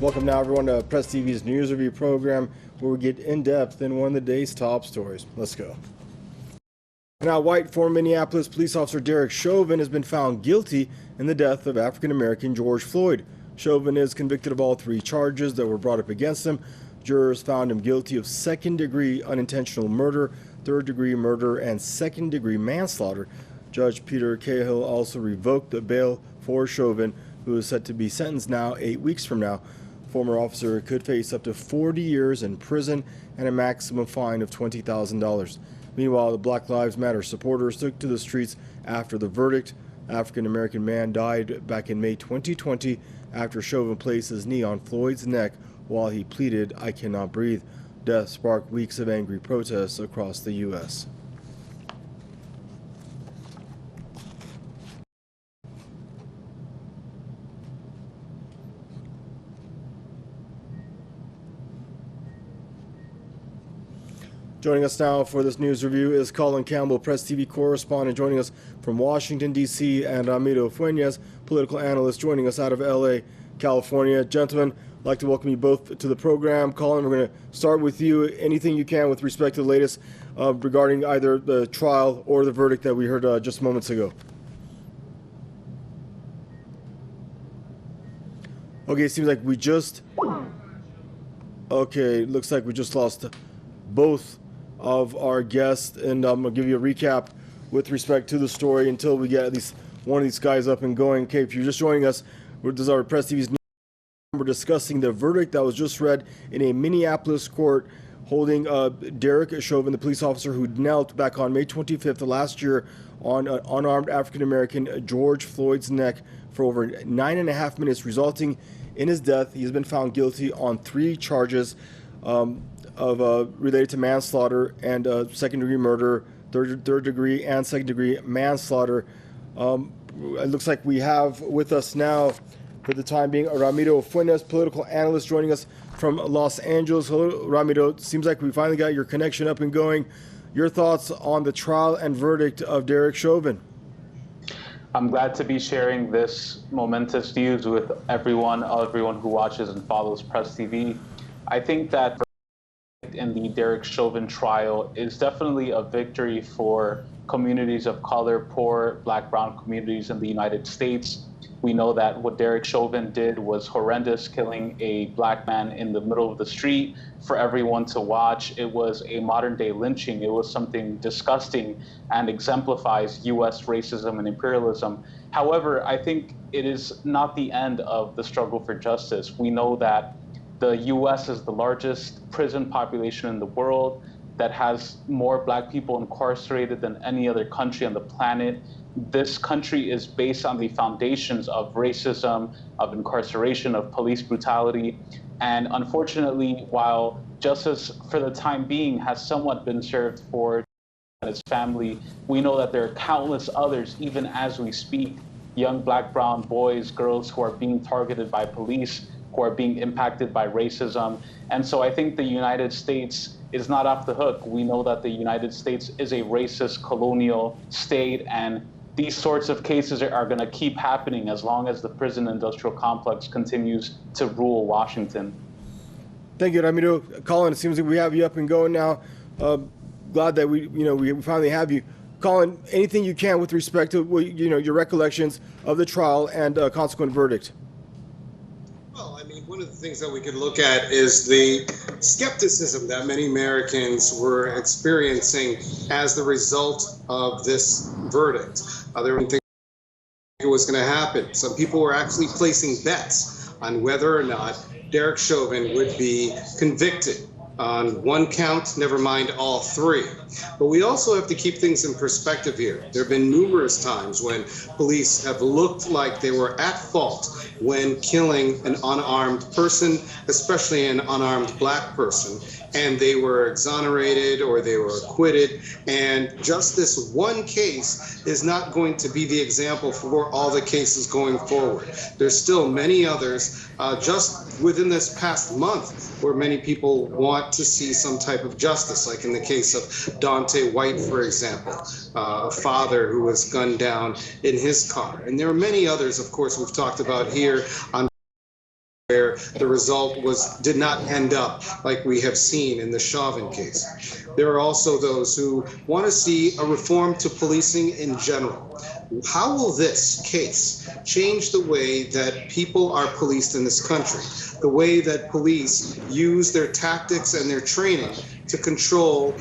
Welcome now, everyone, to Press TV's News Review program, where we get in depth in one of the day's top stories. Let's go. Now, white former Minneapolis police officer Derek Chauvin has been found guilty in the death of African-American George Floyd. Chauvin is convicted of all three charges that were brought up against him. Jurors found him guilty of second-degree unintentional murder, third-degree murder, and second-degree manslaughter. Judge Peter Cahill also revoked the bail for Chauvin, who is set to be sentenced now 8 weeks from now. Former officer could face up to 40 years in prison and a maximum fine of $20,000. Meanwhile, the Black Lives Matter supporters took to the streets after the verdict. African-American man died back in May 2020 after Chauvin placed his knee on Floyd's neck while he pleaded, "I cannot breathe." Death sparked weeks of angry protests across the U.S. Joining us now for this news review is Colin Campbell, Press TV correspondent, joining us from Washington, D.C., and Ramiro Fuentes, political analyst, joining us out of L.A., California. Gentlemen, I'd like to welcome you both to the program. Colin, we're going to start with you. Anything you can with respect to the latest regarding either the trial or the verdict that we heard just moments ago. Okay, it seems like we just... Okay, looks like we just lost both of our guests, and I'm going to give you a recap with respect to the story until we get at least one of these guys up and going. Okay, if you're just joining us, this is our Press TV's news. We're discussing the verdict that was just read in a Minneapolis court holding Derek Chauvin, the police officer who knelt back on May 25th of last year on unarmed African-American George Floyd's neck for over 9.5 minutes, resulting in his death. He has been found guilty on 3 charges related to manslaughter and second-degree murder, third-degree and second-degree manslaughter. It looks like we have with us now, for the time being, Ramiro Fuentes, political analyst, joining us from Los Angeles. Hello, Ramiro. It seems like we finally got your connection up and going. Your thoughts on the trial and verdict of Derek Chauvin? I'm glad to be sharing this momentous news with everyone who watches and follows Press TV. I think that in the Derek Chauvin trial is definitely a victory for communities of color, poor Black, brown communities in the United States. We know that what Derek Chauvin did was horrendous, killing a Black man in the middle of the street for everyone to watch. It was a modern-day lynching. It was something disgusting and exemplifies U.S. racism and imperialism. However, I think it is not the end of the struggle for justice. We know that the U.S. is the largest prison population in the world, that has more Black people incarcerated than any other country on the planet. This country is based on the foundations of racism, of incarceration, of police brutality. And unfortunately, while justice for the time being has somewhat been served for his family, we know that there are countless others, even as we speak, young Black, brown boys, girls who are being targeted by police, who are being impacted by racism. And so I think the United States is not off the hook. We know that the United States is a racist colonial state, and these sorts of cases are going to keep happening as long as the prison industrial complex continues to rule Washington. Thank you, Ramiro. Colin, it seems like we have you up and going now. Glad that we finally have you. Colin, anything you can with respect to your recollections of the trial and consequent verdict. Well, I mean, one of the things that we could look at is the skepticism that many Americans were experiencing as the result of this verdict. They didn't think it was going to happen. Some people were actually placing bets on whether or not Derek Chauvin would be convicted on 1 count, never mind all 3. But we also have to keep things in perspective here. There have been numerous times when police have looked like they were at fault when killing an unarmed person, especially an unarmed Black person, and they were exonerated or they were acquitted. And just this one case is not going to be the example for all the cases going forward. There's still many others just within this past month where many people want to see some type of justice, like in the case of Dante White, for example, a father who was gunned down in his car. And there are many others, of course, we've talked about here on where the result did not end up like we have seen in the Chauvin case. There are also those who want to see a reform to policing in general. How will this case change the way that people are policed in this country, the way that police use their tactics and their training to control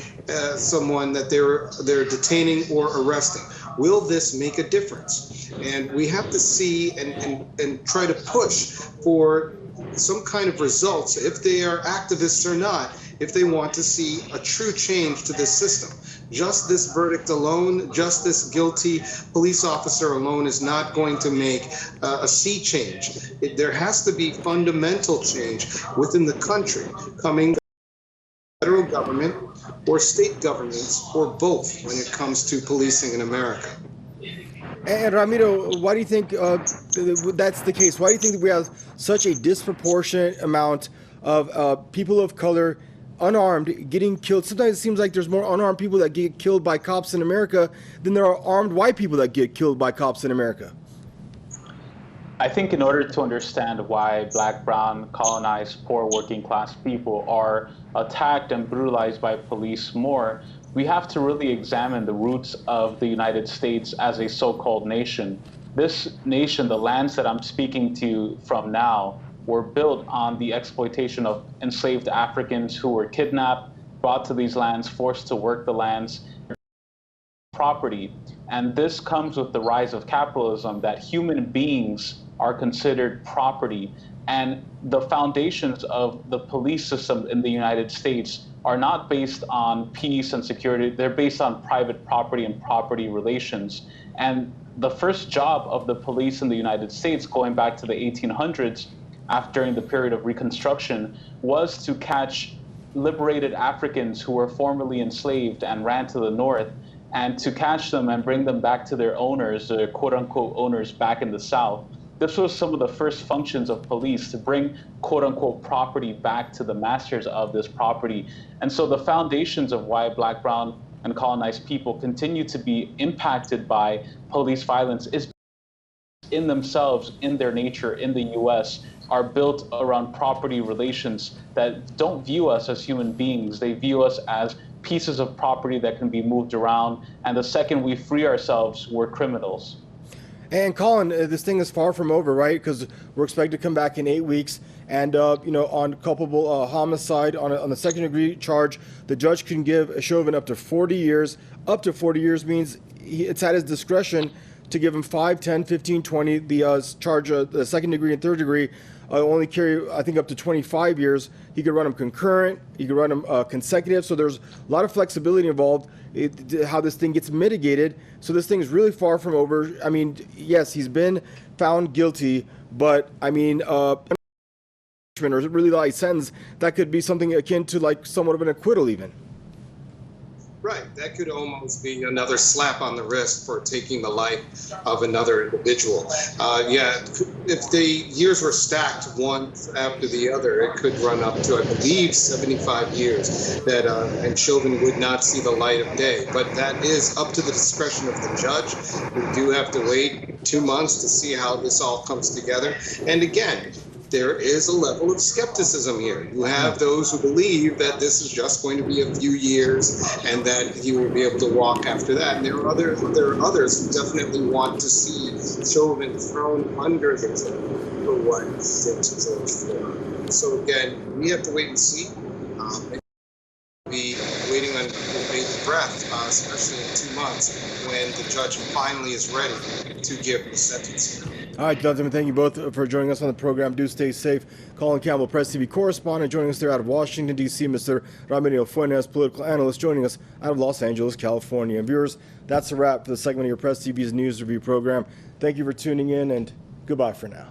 someone that they're detaining or arresting? Will this make a difference? And we have to see and try to push for some kind of results, if they are activists or not, if they want to see a true change to this system. Just this verdict alone, just this guilty police officer alone is not going to make a sea change. There has to be fundamental change within the country coming from the federal government or state governments or both when it comes to policing in America. And Ramiro, why do you think that's the case? Why do you think that we have such a disproportionate amount of people of color, unarmed, getting killed? Sometimes it seems like there's more unarmed people that get killed by cops in America than there are armed white people that get killed by cops in America. I think in order to understand why Black, brown, colonized, poor, working class people are attacked and brutalized by police more, we have to really examine the roots of the United States as a so-called nation. This nation, the lands that I'm speaking to you from now, were built on the exploitation of enslaved Africans who were kidnapped, brought to these lands, forced to work the lands, property. And this comes with the rise of capitalism, that human beings are considered property. And the foundations of the police system in the United States are not based on peace and security. They're based on private property and property relations. And the first job of the police in the United States, going back to the 1800s, during the period of Reconstruction, was to catch liberated Africans who were formerly enslaved and ran to the north, and to catch them and bring them back to their owners, their quote-unquote owners back in the South. This was some of the first functions of police, to bring quote-unquote property back to the masters of this property. And so the foundations of why Black, brown, and colonized people continue to be impacted by police violence is in themselves, in their nature, in the US, are built around property relations that don't view us as human beings. They view us as pieces of property that can be moved around. And the second we free ourselves, we're criminals. And Colin, this thing is far from over, right? Because we're expected to come back in 8 weeks, and on culpable homicide on the second-degree charge, the judge can give Chauvin up to 40 years. Up to 40 years means it's at his discretion to give him 5, 10, 15, 20. The charge, the second degree and third degree, only carry, I think, up to 25 years. He could run them concurrent. He could run them consecutive. So there's a lot of flexibility involved. How this thing gets mitigated. So this thing is really far from over. I mean, yes, he's been found guilty, but I mean, or really light sentence, that could be something akin to like somewhat of an acquittal even. Right, that could almost be another slap on the wrist for taking the life of another individual. If the years were stacked one after the other, it could run up to, I believe, 75 years that and Chauvin would not see the light of day. But that is up to the discretion of the judge. We do have to wait 2 months to see how this all comes together. And again, there is a level of skepticism here. You have those who believe that this is just going to be a few years and that he will be able to walk after that. And there are others who definitely want to see Chauvin thrown under the table for what he did to George Floyd. So again, we have to wait and see. Be waiting on bated breath, especially in 2 months when the judge finally is ready to give the sentence. All right, gentlemen, thank you both for joining us on the program. Do stay safe. Colin Campbell, Press TV correspondent, joining us there out of Washington, D.C. Mr. Ramiro Fuentes, political analyst, joining us out of Los Angeles, California. And viewers, that's a wrap for the segment of your Press TV's News Review program. Thank you for tuning in, and goodbye for now.